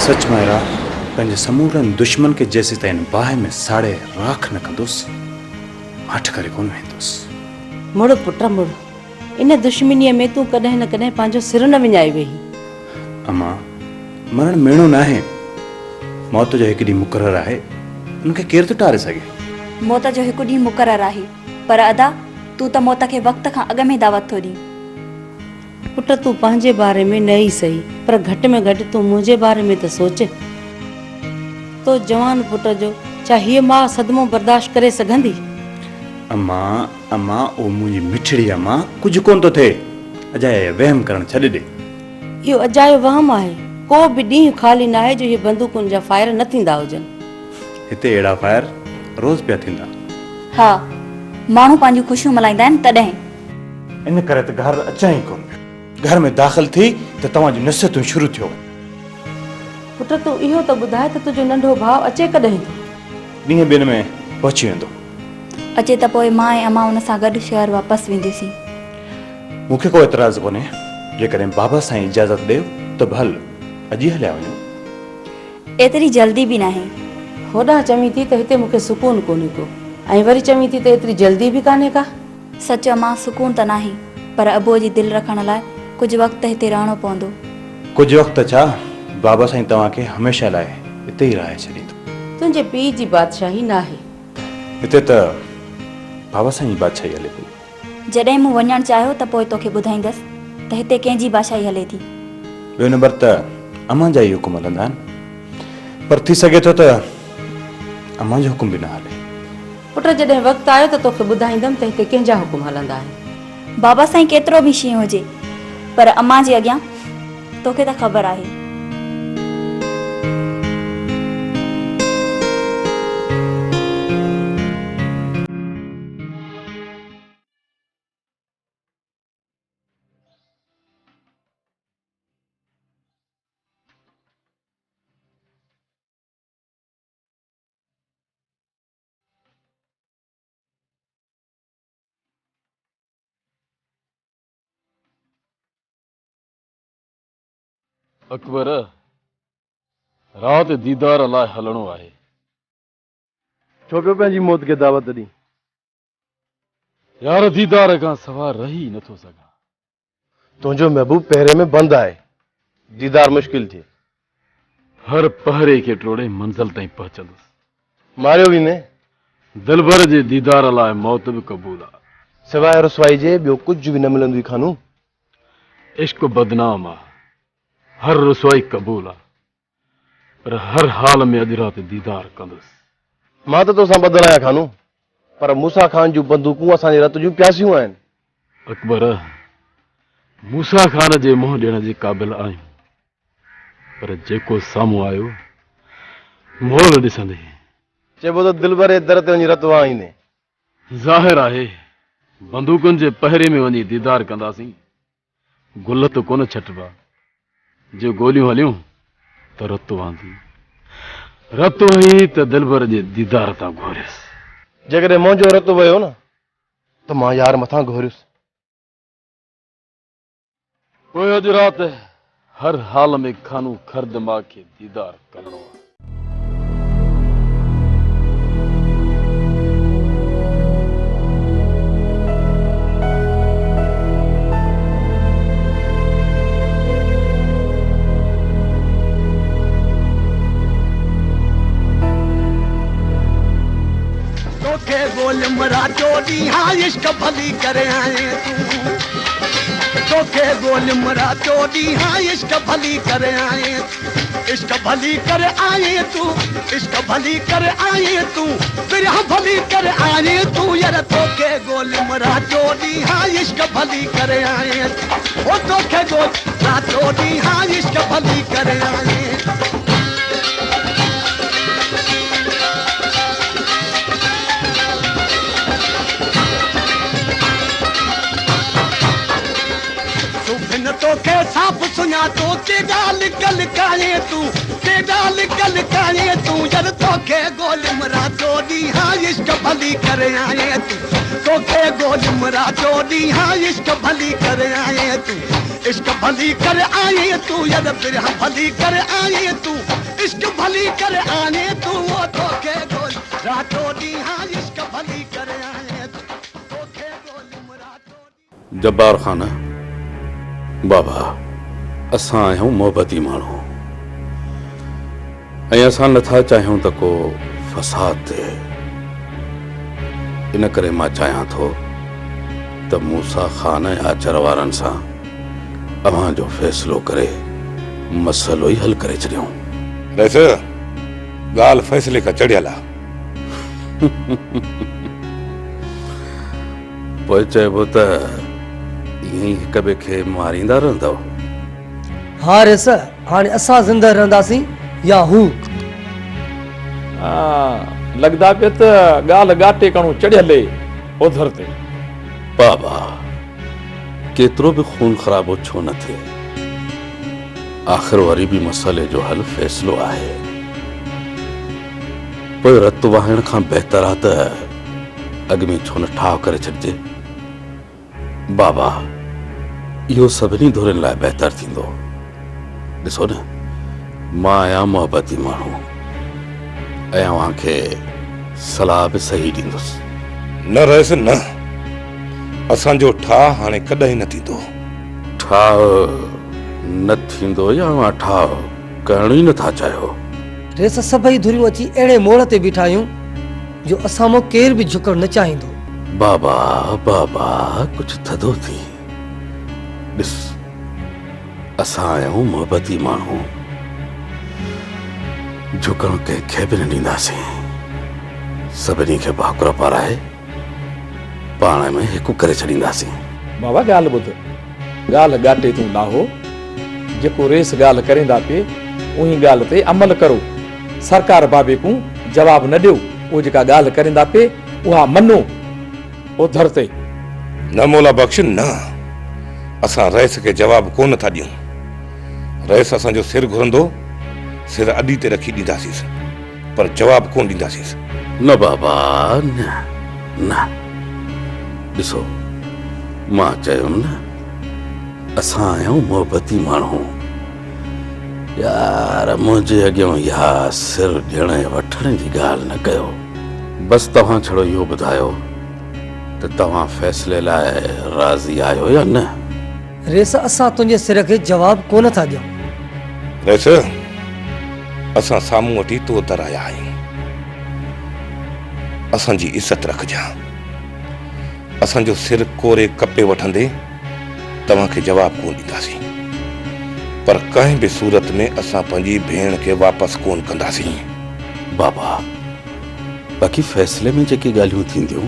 सच मायरा पंहिंजे समूरनि दुश्मन के जेसी ताईं बाहि में साड़े राख न कंदुसि माठ करे कोन वेंदुसि। मुड़ पुट मुड़, इन दुश्मनीअ में तूं कॾहिं न कॾहिं पंहिंजो सिर न विञाए वेही। अम्मा मरण मेणो न आहे, मौत जो हिकु ॾींहुं मुक़ररु आहे, उनखे केरु थो टारे सघे। मौत जो हिकु ॾींहुं मुक़ररु आहे, पर अदा तूं त मौत खे वक़्त खां अॻु में दावत थो ॾीं। पुट तूं पंहिंजे बारे में न ई सही, पर घटि में घटि तूं मुंहिंजे बारे में त सोच। तो जवान पुट जो छा हीअ मां सदमो बर्दाश्त करे सघंदी? अम्मा अम्मा ओ मुंहिंजी मिठड़ी अम्मा, कुझु कोन थो थिए, अजाए वहम करणु छॾे ॾे। इहो अजायो वहम आहे, को बि ॾींहुं ख़ाली न आहे जो इहे बंदूकुनि जा फायर न थींदा हुजनि। हिते अहिड़ा फायर रोज़ पिया थींदा। हा, माण्हू पंहिंजूं ख़ुशियूं मल्हाईंदा आहिनि तॾहिं। इन करे त घर अचां ई कोन पियो, घर में दाख़िल थी त तव्हांजी नसीहतूं शुरू थियो। पुट तूं इहो त ॿुधाए त तुंहिंजो नंढो भाउ अचे कॾहिं? ॾींहं ॿिनि में पहुची वेंदो। अचे त पोइ मां ऐं अम्मा हुन सां गॾु शहर वापसि वेंदासीं। मूंखे को एतिराज़ कोन्हे, जेकॾहिं बाबा साईं इजाज़त ॾियो त भल अॼु ई हलिया वञो। एतिरी जल्दी बि न आहे। होॾां चवीं थी त हिते मूंखे सुकून कोन्हे को, ऐं वरी चवीं थी त एतिरी जल्दी बि कान्हे का। सच मां सुकून त नाहे, पर अबूअ जी दिलि रखण लाइ कुझु वक़्तु हिते रहणो पवंदो। कुझु वक़्तु छा, बाबा साईं तव्हांखे हमेशह लाइ हिते ई रहाए छॾींदो। तुंहिंजे पीउ जी बादशाही न आहे हिते, त बाबा साईं जी बादशाही हले पई। जॾहिं मूं वञणु चाहियो त पोइ तोखे ॿुधाईंदसि त हिते कंहिंजी बादशाही हले थी। ॿियो नंबर त अम्मा जा ई हुकुम हलंदा आहिनि, पर थी सघे थो त अम्मा जो हुकुम बि न हले। पुट जॾहिं वक़्तु आयो त तोखे ॿुधाईंदमि त हिते कंहिंजा हुकुम हलंदा आहिनि। बाबा साईं केतिरो बि शींहुं हुजे, पर अम्मा जे अॻियां तोखे त ख़बर आहे। अकबर, रात दीदार लाइ हलणो आहे। छो पियो पंहिंजी मौत खे दावत ॾी? यार दीदार खां सवाइ रही नथो सघां। तुंहिंजो महबूब पहिरे में बंदि आहे, दीदार मुश्किल थिए। हर पहरे खे टोड़े मंज़िल ताईं पहुचंदुसि। मारियो बि न, दिलबर जे दीदार लाइ मौत बि क़बूल आहे। सवाइ रुसवाई जे ॿियो कुझु बि न मिलंदो खानू। इश्क बदनाम आहे, हर रुसवाई क़बूल आहे, पर हर हाल में अॼु राति दीदार कंदुसि। मां त तोसां ॿधल आहियां खानू, पर मूसा खान जूं बंदूकूं असांजे रत जूं प्यासियूं आहिनि। अकबर, मूसा खान जे मुंहुं ॾियण जे क़ाबिल आहियूं, पर जेको साम्हूं आयो मोल ॾिसंदे चइबो त दिलबर जे दर ते वञी रत वाहींदे। ज़ाहिर आहे बंदूकुनि जे पहिरे में वञी दीदार कंदासीं। गुल त कोन छटबा, जो गोलियूं हलियूं त रत वांदी, रत वही त दिलबर जे दीदार तां घोरियसि। जेकॾहिं मुंहिंजो रत वियो न त मां यार मथां घोरियुसि। पोइ अॼु राति हर हाल में खानू खर दिमाग़ खे दीदार करणो आहे। बोल मरा चोरी हाँ इश्क भली करे आए तू, तोखे बोल मरा चोरी हाँ इश्क भली करे आए, इश्क भली करे आए तू, इश्क भली करे आए तू, फिर भली करे आए तू यार। तोखे गोल मरा चोरी हाँ इश्क भली करे आए, ओ तोखे गोल मरा चोरी हाँ इश्क भली करे आए। तोखे साफ़ सुञाणे दुनिया तो केॾा लिकल काए तूं केॾा लिकल काए तूं जद तोखे गोलिमरा चोरी हाँ इश्क भली करे आए तूं तोखे गोलिमरा चोरी हाँ इश्क भली करे आए तूं इश्क भली करे आए तूं जद फिर भली करे आए तूं इश्क भली करे आए तूं वो तोखे गोलिमरा चोरी हाँ इश्क भली करे आए तूं तोखे गोलिमरा चोरी जब्बार खाना बाबा असां आहियूं मोहबती माण्हू ऐं असां नथा चाहियूं त को फसाद थिए इन करे मां चाहियां थो त मूसा खान ऐं आचर वारनि सां अव्हां जो फ़ैसिलो करे मसइलो ई हल करे छॾियूं। रैस ॻाल्हि फ़ैसिले खां चढ़ियल आहे। पोइ चइबो त ईअं ई हिक ॿिए खे मारींदा रहंदव। हाँ रेस हाणे असां ज़िंदा रहंदासीं या हू। लगदा पे त ॻाल्हि ॻाटे कणो चढ़ियले ओधर ते। बाबा केतिरो बि खून ख़राबो छो न थिए आख़िर वरी बि मसइले जो हल फ़ैसिलो आहे। पोइ रत वाहण खां बहितर आहे त अॻ में छो न ठाह करे छॾिजे। बाबा इहो सभिनी धुरनि लाइ बहितर थींदो। ॾिसो न मां आहियां मोहबती माण्हू ऐं अव्हांखे सलाह बि सही ॾींदुसि। न रैस न असांजो ठाह हाणे कॾहिं न थींदो। ठाह न थींदो या अव्हां ठाह करण ई नथा चाहियो। रेस सभई धुरियूं अची अहिड़े मोड़ ते बीठा आहियूं जो असां मां केर बि झुकण न चाहींदो। बाबा बाबा कुझु थधो थी ॾिस असां आहियूं मोहबती माण्हू झुकण कंहिंखे बि न ॾींदासीं। सभिनी खे भाकुर पाराए पाण में हिकु करे छॾींदासीं। बाबा ॻाल्हि ॿुध ॻाल्हि ॻाटे तूं लाहो जेको रेस ॻाल्हि करेंदा पे उही ॻाल्हि ते अमल करो। सरकार बाबे को जवाब न ॾियो उहो जेका ॻाल्हि करेंदा पे उहा मनो ओधर ते। न मौला बख्श न असां रैस खे जवाब कोन था ॾियूं। रैस असांजो सिर घुरंदो सिर अॾी ते रखी ॾींदासीं पर जवाब कोन ॾींदासीं। न बाबा न न ॾिसो मां चयुमि न असां आहियूं मोहबती माण्हू। यार मुंहिंजे अॻियां इहा सिर ॾियण ऐं वठण जी ॻाल्हि न कयो। बसि तव्हां छड़ो इहो ॿुधायो त तव्हां फ़ैसिले लाइ राज़ी आहियो या न। रेस असां तुंहिंजे सिर खे जवाब कोन था ॾियूं। रैस असां साम्हूं वठी तो तर आया आहियूं। असांजी इज़त रखजां। असांजो सिर कोरे कपे वठंदे तव्हांखे जवाब कोन ॾींदासीं पर कंहिं बि सूरत में असां पंहिंजी भेण खे वापसि कोन कंदासीं। बाबा बाक़ी फ़ैसिले में जेकी ॻाल्हियूं थींदियूं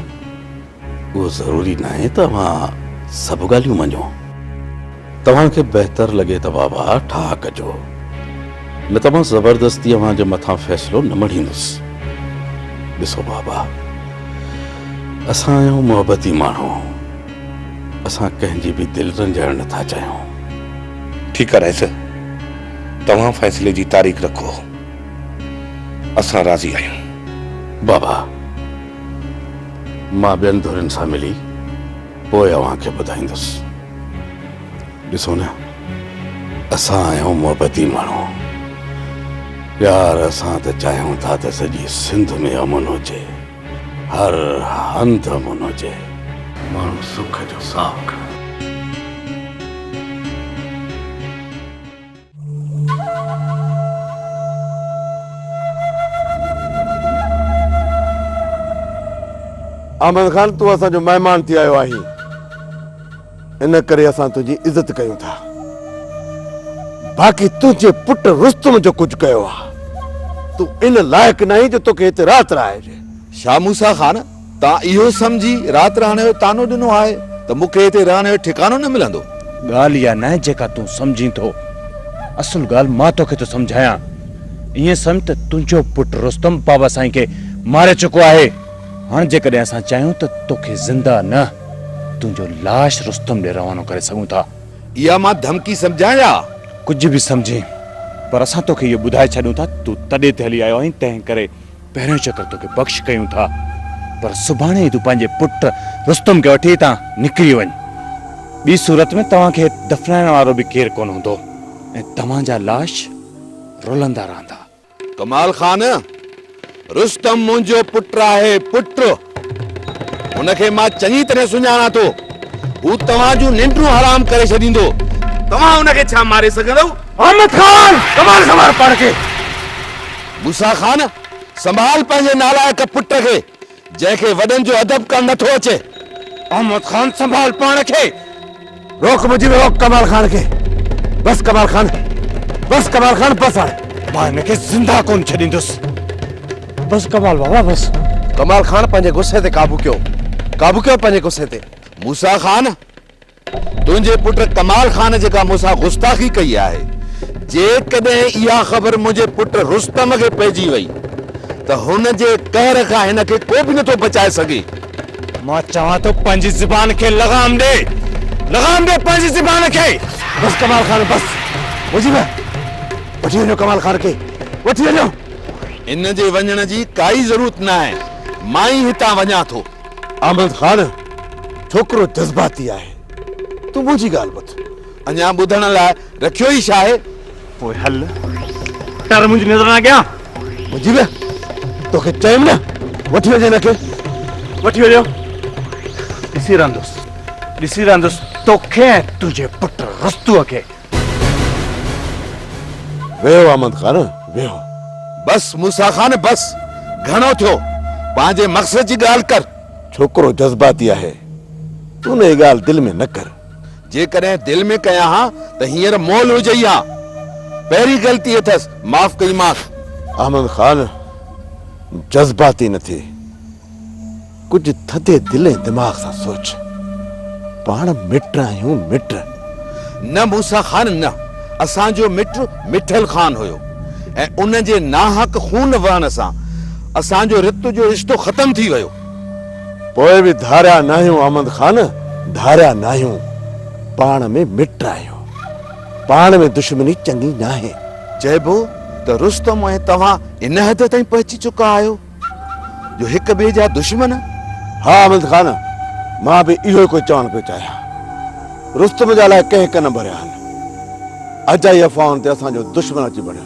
उहो ज़रूरी न आहे त तव्हां सभु ॻाल्हियूं मञो। तव्हांखे बहितर लॻे त बाबा ठाह कजो न त मां ज़बरदस्ती अव्हांजे मथां फ़ैसिलो न मढ़ींदुसि। ॾिसो बाबा असां आहियूं मोहबती माण्हू असां कंहिंजी बि दिलि रंजाइण नथा चाहियूं। ठीकु आहे रैस तव्हां फ़ैसिले जी तारीख़ रखो असां राज़ी आहियूं। बाबा मां ॿियनि धुरनि सां मिली पोइ अव्हांखे ॿुधाईंदुसि। ॾिसो न असां आहियूं मोहबती माण्हू यार असां त चाहियूं था त सॼी सिंध में अमन हुजे हर हंध अमन हुजे माण्हू सुख जो साह करे। अहमद खान तू असांजो महिमान थी आयो आहीं इन करे असां तुंहिंजी इज़त कयूं था। बाक़ी तुंहिंजे पुट रुस्तम जो कुझु कयो आहे तूं इन लाइक़ न आहीं जो तोखे हिते राति रहाइजे। शाह मूसा खान तव्हां इहो सम्झी राति रहण जो तानो ॾिनो आहे त मूंखे हिते रहण जो ठिकानो न मिलंदो। ॻाल्हि इहा न आहे जेका तूं सम्झी थो असुल ॻाल्हि मां तोखे थो सम्झायां। ईअं सम्झ त तुंहिंजो पुटु रुस्तम बाबा साईं खे मारे चुको आहे। हाणे जेकॾहिं असां चाहियूं त तोखे ज़िंदा न तुंहिंजो लाश रुस्तम ॾे रवानो करे सघूं था। इहा मां धमकी सम्झां या कुछ भी समझे पर असां तोखे इहो ॿुधाए छॾूं था तूं तॾहिं ते हली आयो आहीं तंहिं करे पहिरियों चक्कर तोखे बख़्श कयूं था पर सुभाणे ई तूं पंहिंजे पुट रुस्तम खे वठी हितां निकिरी वञ ॿी सूरत में तव्हांखे दफ़नाइण वारो बि केरु कोन हूंदो ऐं तव्हांजा लाश रुलंदा रहंदा। कमाल खान रुस्तम मुंहिंजो पुट आहे पुट उनखे मां चङी तरह सुञाणा थो हू तव्हांजूं निंड्रूं हराम करे छॾींदो तव्हां उनखे छा मारे सघंदव? अहमद खान कमाल संभाल पाण खे। मूसा खान संभाल पंहिंजे नालायक पुट खे जंहिंखे वॾनि जो अदब करणु नथो अचे। अहमद खान संभाल पाण खे। रोक मुझे रोक कमाल खान के बस कमाल खान बस हाणे मां हिनखे ज़िंदा कोन छॾींदुसि। बस कमाल बाबा बस कमाल खान पंहिंजे गुस्से ते काबू कयो पंहिंजे गुस्से ते। मूसा खान तुंहिंजे पुट कमाल खान जेका मूंसां गुस्ताखी कई आहे जेकॾहिं इहा ख़बर मुंहिंजे पुट रुस्तम खे पइजी वई त हुन जे कहर खां हिनखे को बि नथो बचाए सघे। मां चवां थो पंहिंजी ज़ुबान खे लगाम ॾे पंहिंजी ज़ुबान खे। बस कमाल खान बस मुझे वठी वञो कमाल खान खे वठी वञो। इन जे वञण जी काई ज़रूरत न आहे मां ई हितां वञा थो। अहमद खान छोकिरो जज़्बाती आहे तूं मुंहिंजी ॻाल्हि ॿुध अञा ॿुधण लाइ रखियो ई छा आहे? पोइ हल डर मुंहिंजी नज़र न अॻियां मुंहिंजी बि तोखे चयमि न वठी वञे हिनखे वठी वञो। ॾिसी रहंदुसि तोखे ऐं तुंहिंजे पुट रुस्तूअ खे। वेहो अहमद खान वेहो। बस मूसा खान बस घणो थियो पंहिंजे मक़सद जी ॻाल्हि कर। छोकिरो जज़्बाती आहे तूं न इहा ॻाल्हि दिलि में न कर। जेकॾहिं दिलि में कयां हा त हींअर मोल हुजई हा पहिरीं ग़लती अथसि माफ़ कई मांस। अहमद खान जज़्बाती न थिए कुछ थधे दिल ऐं दिमाग़ सां सोच पाण मिट आहियूं मिट। न मूसा खान न असांजो मिट मिठल खान हुयो ऐं उन जे नाहक खून वहण सां असांजो रित जो रिश्तो ख़तम थी वियो। पोइ बि धारिया न आहियूं अहमद खान धारिया न आहियूं पाण में मिट आहियूं पाण में दुश्मनी चङी न आहे। चइबो त रुस्तम ऐं तव्हां इन हद ताईं पहुची चुका आहियो जो हिक ॿिए जा दुश्मन। हा अहमद खान मां बि इहो ई कोई चवणु पियो चाहियां रुस्तम जे लाइ कंहिं कन भरिया आहिनि अजाई अफ़वाहुनि ते असांजो दुश्मन अची बणियो।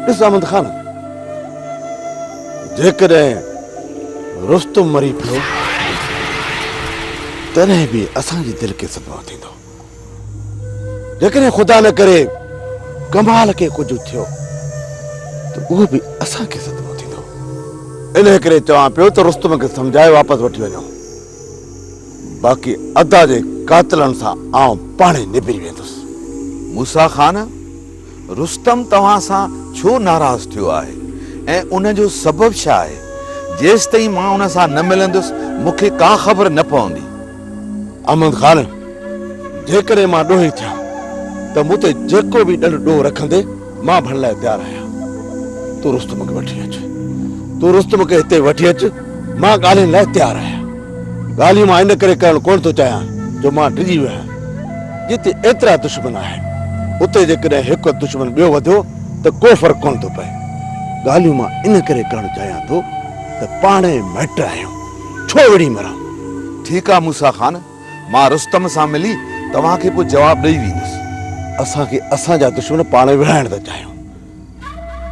ॾिस अहमद खान जेकॾहिं रुस्तम मरी पियो तॾहिं बि असांजी दिलि खे सदमो थींदो। जेकॾहिं ख़ुदा न करे कमाल खे कुझु थियो त उहो बि असांखे सदमो थींदो। इन करे चवां पियो त रुस्तम खे सम्झाए वापसि वठी वञो बाक़ी अदा जे कातिलनि सां आउं पाणे निबिरी वेंदुसि। मूसा खान रुस्तम तव्हां सां छो नाराज़ थियो आहे ऐं उन जो सबब छा आहे? जेसि ताईं मां उन सां न मिलंदुसि मूंखे का ख़बर न पवंदी। अहमद खान जेकॾहिं मां ॾोही थियां त मूं ते जेको बि ॾंड ॾोह रखंदे मां भरण लाइ तयारु आहियां। तूं रुस्तम खे वठी अच तूं रुस्तम खे हिते वठी अच मां ॻाल्हियुनि लाइ तयारु आहियां। ॻाल्हियूं मां इन करे करणु कोन थो चाहियां जो मां डिॼी वियो आहियां। जिते एतिरा दुश्मन आहिनि उते जेकॾहिं हिकु दुश्मन ॿियो वधियो त को फ़र्क़ु कोन थो पए। ॻाल्हियूं मां इन करे करणु चाहियां थो त पाणे मिट आहियूं छो विड़ी मरां। ठीकु आहे मूसा खान मां रुस्तम सां मिली तव्हांखे पोइ जवाबु ॾेई वेंदुसि। असांखे असांजा दुश्मन पाणे विढ़ाइण था चाहियूं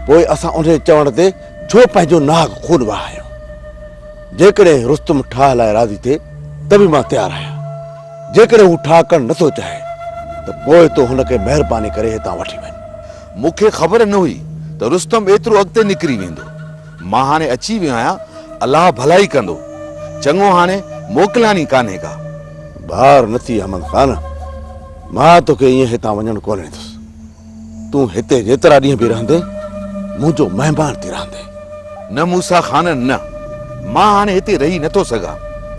पोइ असां उन चवण ते छो पंहिंजो नाग खून वहायूं। जेकॾहिं रुस्तम ठाह लाइ राज़ी थिए त बि मां तयारु आहियां। जेकॾहिं हू ठाह करणु नथो चाहे त पोइ तो हुनखे महिरबानी करे हितां वठी वञ। मूंखे ख़बर न हुई त रुस्तम एतिरो अॻिते निकिरी वेंदो। मां हाणे अची वियो आहियां अलाह भलाई कंदो चङो हाणे मोकिलानी कान्हे का। बार नथी अहमद खान मां तोखे ईअं हितां वञणु कोन ॾींदुसि। तूं हिते जेतिरा ॾींहं बि रहंदे मुंहिंजो महिमान थी रहंदे। न मूसा खान न मां हाणे हिते रही नथो सघां।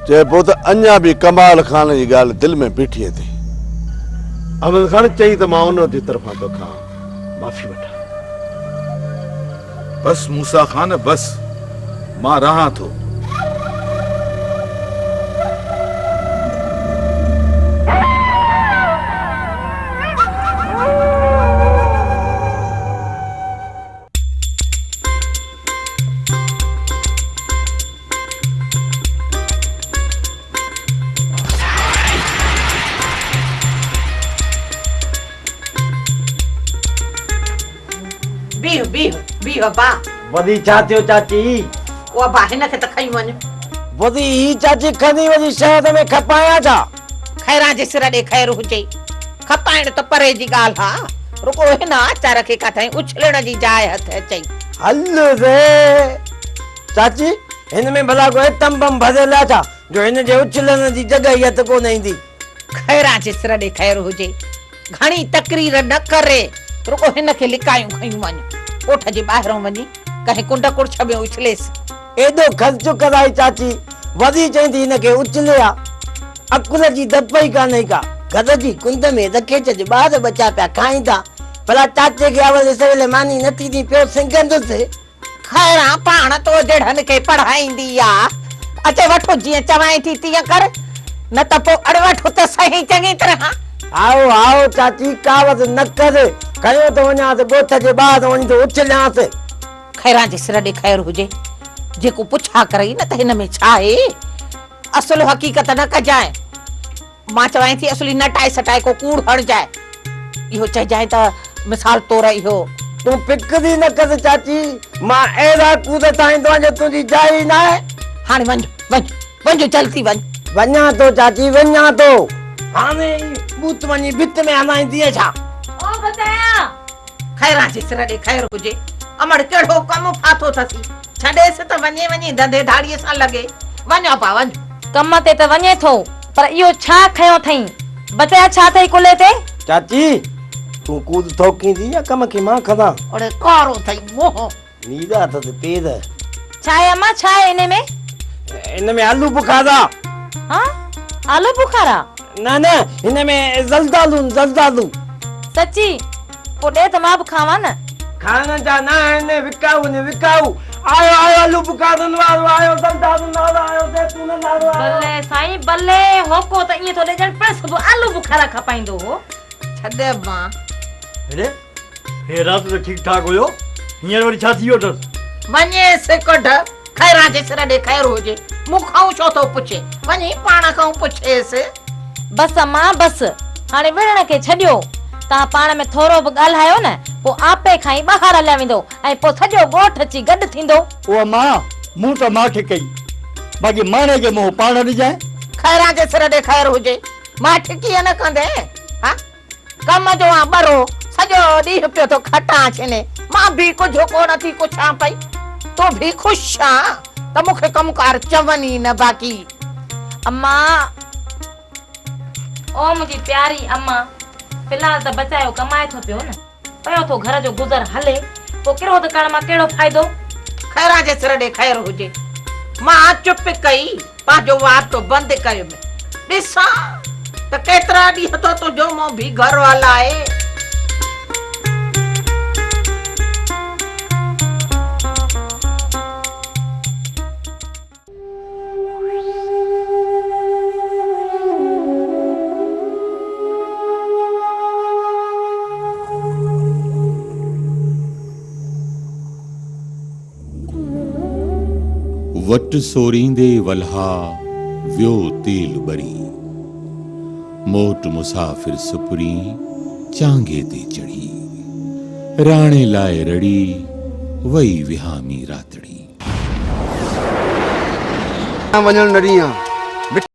चइबो त अञा बि कमाल खान जी ॻाल्हि दिलि में बीठी अथई। अहमद खान चई त मां उन जी तरफ़ां तोखां माफ़ी वठां। बस मूसा खान बस मां रहां थो। बीह बा वधी छा थियो चाची? उहा बा हिन खे त खई वञ। वधी ही चाची खनी वधी शहर में खपाया छा? खैरा जे सिर ॾे खैर हुजे, खपाइण त परे जी ॻाल्हि हा। रुको हिन आचार खे काथां उछलण जी जाइ हथ अचई। हल रे चाची, हिन में भला कोई तंबम भरियल आहे छा जो हिन जे उछलण जी जॻह ई हथ कोन ईंदी? खैरा जे सिर ॾे खैर हुजे, घणी तकरीर न करे। रुको हिन खे लिकायूं खयूं वञ, कोठ जे ॿाहिरों वञी कंहिं कुंड कुड़छ में उछलेसि। एॾो ख़र्चो कराई चाची, वधी चईंदी हिन खे उछले आ। अकुल जी दप ई कान्हे का। घर जी कुंड में रखे छॾ, ॿार बचा पिया खाईंदा। भला चाचे खे अवल सवेल मानी न थींदी पियो सिंगंदुसि। खैरा पाण तो जड़न के पढ़ाईंदी आ। अचे वठो जीअं चवाई थी तीअं कर, न त पोइ अड़ वठो त सही चङी तरह। आओ आओ चाची, कावत न कर। कयो तो वञा त ॻोठ जे ॿाहिरि वञी तो उछलियांसि। खैरा जे सिर ॾे खैर हुजे, जेको पुछा करई न त हिन में छा आहे। असुल हकीकत न कजाए। मां चवाई थी असुली नटाए सटाए को कूड़ हणजाए। इहो चइजाए त मिसाल तौर इहो तू फिक्र न कर चाची, मां अहिड़ा कूद ठाहींदो आहियां जो तुंहिंजी जाइ न आहे। हाणे वञ वञ वञ, जल्दी वञ। वञा तो चाची, वञा तो। हाणे बूत वञी भित में हणाईंदी छा? ओ बचाया। खैरा जे सिर ॾे खैर हुजे, अमड़ कहिड़ो कमु फाथो अथसि। छॾेसि त वञे वञी धंधे धाड़ीअ सां लॻे। वञो पा वञ। कम ते त वञे थो, पर इहो छा खयो अथई? बचाया छा अथई कुले ते? चाची तू कूद थोकींदी या कम खे मां खदा? अरे कारो अथई मोह। नीरा त पेर। छा आहे अम्मा, छा आहे इन में? इन में आलू बुखारा। हाँ, आलू बुखारा? न न, हिन में जल्दालू। सच्ची? पोइ ॾे त मां बि खावां न। खाना जा ना ने विकाऊ। आयो आलू बुखारन वारो आयो, जल्दालू वारो आयो, जैतून वारो आयो। बल्ले साईं बल्ले, होको त ईअं थो ॾेजण पर सब आलू बुखारा खपाईंदो हो। छॾे मां। अरे हे रात तो ठीक ठाक हुयो, हींअर वरी छा थी वियो अथसि? वञे से कढ। खैरा जे सिर ॾे खैर हुजे, मूंखां छो थो पुछे? वञी पाण खां पुछेसि। बस अम्मा बस, हाणे विढ़ण खे छॾियो। तव्हां पाण में थोरो बि ॻाल्हायो न, पोइ आपे खां ई ॿाहिरि हलिया वेंदो ऐं पोइ सॼो ॻोठ अची गॾु थींदो। उहा मां मूं त मां खे कई, बाक़ी माणे खे मूं पाण ॾिजाए। खैरा जे सिर ॾे खैर हुजे, मां ठिकीअ न कंदे। हा, कम जो आ बरो, सॼो ॾींहुं पियो तो खटा छिने। मां बि कुझु कोन थी पुछां पई। तो भी ख़ुशि आ त मूंखे कमकार चवनी न बाक़ी। अम्मा, ओ मुंहिंजी प्यारी अम्मा, फिलहाल त बचायो कमाए थो पियो न, पियो थो घर जो गुज़र हले। पोइ कहिड़ो त करण मां कहिड़ो फ़ाइदो? खैरा जे सिर ॾे खैर हुजे, मां चुप कई, पंहिंजो वार्तो बंदि कयो। ॾिसां त केतिरा ॾींहं तो तुंहिंजो मुंहुं बि घर हलाए। वट सोरींदे वल्हा व्यो तेल बरी, मोट मुसाफिर सुपरी चांगे ते चढ़ी, राणे लाए रड़ी वई विहामी रातड़ी। वञण न ॾींहुं